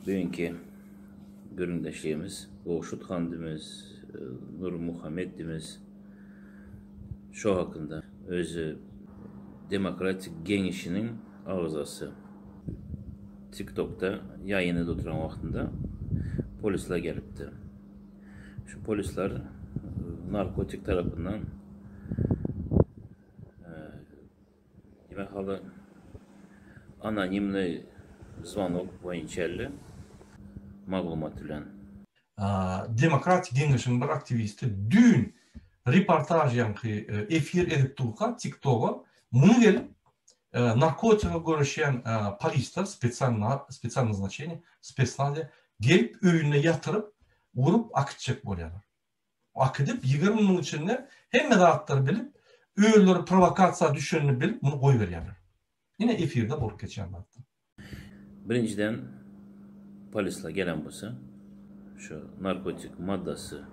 bugünkü göründeşliğimiz Oğuşut Xandimiz, Nur Muhammedimiz şu hakkında özü demokratik genişinin ağzası. TikTok'ta yayını oturan vaxtında polisler gelipti. Şu polisler narkotik tarafından demek halı anonimli zvanok boyunca maglumat bilen. Demokratik Geniş'in bir aktivisti dün reportaj yankı efir edip dururken TikTok'a bunu gelip narkotika görüşen polisler spesial назначение spesialde gelip öğününe yatırıp vurup akıtacak buluyorlar. Akıtıp 20 yılın içinde hem medatları bilip öğünleri provokasyon düşününü bilip bunu koy veriyorlar. Yine efirde bulup geçen baktım. Birinciden polisler gelen bolsa şu narkotik maddası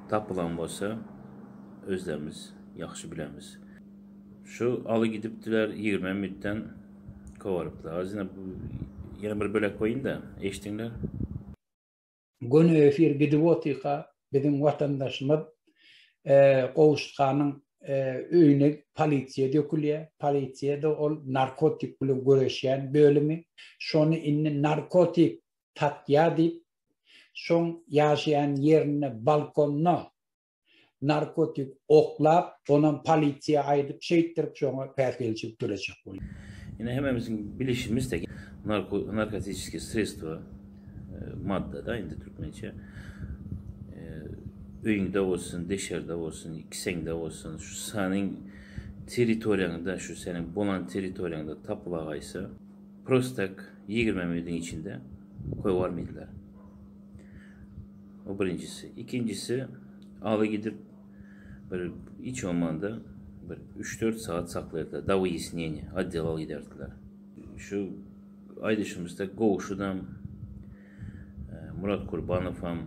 tapılan bolsa özlerimiz yaxşı bilemiz. Şu alı gidiptiler 20 müdden kovarıplar. Azine bu yine bir bölek koyun da eştinler. Günü efir gidip otika bizim vatandaşımız Oğuşkan'ın öğüne polisiye dökülüyor. Polisiyede o narkotik bile görüşen bölümü. Şonu inni narkotik tatya deyip son yaşayan yerine balkonuna narkotik oklap onun polisiye aydıp şeyittirip sonra perkelçip duracak. Yine hemimizin bilişimiz de narkotik sredstva madde da indi Türkmençe öğünde olsun, dışarıda olsun, ikisinde olsun, şu senin teritoriyanda, şu senin bulan teritoriyanda tapılağaysa prostak 20 müddin içinde koy var mıydılar? O birincisi. İkincisi alı gidip bir iç olmanda bir 3-4 saat saklayırdılar. Davı yisniyeni, adli alı giderdiler. Şu ay dışımızda Goğuşu'dan Murat Kurbanov'am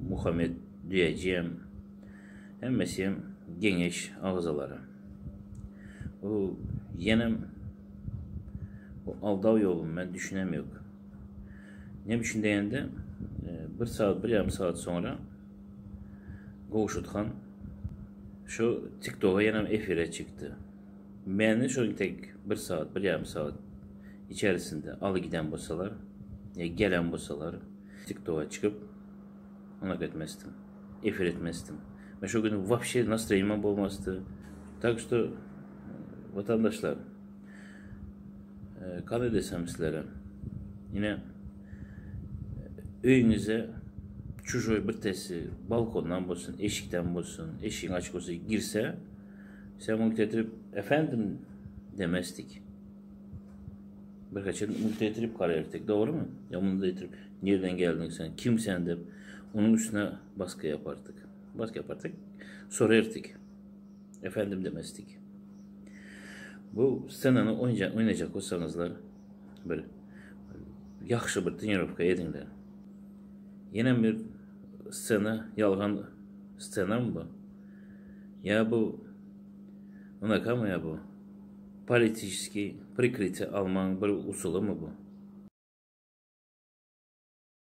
Muhammed diyeceğim hem mesleğim geniş ağzaları. O yenem o aldav yolum ben düşünemiyorum. Ne düşündüğünde bir saat, bir yarım saat sonra Goğuşutkan şu TikTok'a yenem efire çıktı. Beni şu tek bir saat, bir yarım saat içerisinde alı giden bolsalar, gelen bolsalar TikTok'a çıkıp ona etmezdim, efir etmezdim. Ben şu günü вообще настроением olmazdı. Так что vatandaşlar, kabul desem sizlere, yine öyünüze çujoy bir tesi balkondan olsun, eşikten olsun, eşiğin açık olsa girse, sen bunu getirip efendim demezdik. Birkaçını multetrip karayırdık, doğru mu? Ya bunu da getirip nereden geldin sen, kimsen de onun üstüne baskı yapardık. Baskı yapardık, sorardık. Efendim demezdik. Bu scenanı oynayacak olsanızlar bir yaxşı bir trenirovka edinler. Yine bir scena, yalgan scena mı bu? Ya bu ona kama ya bu? Политический прикрытие alman bir usulü mü bu?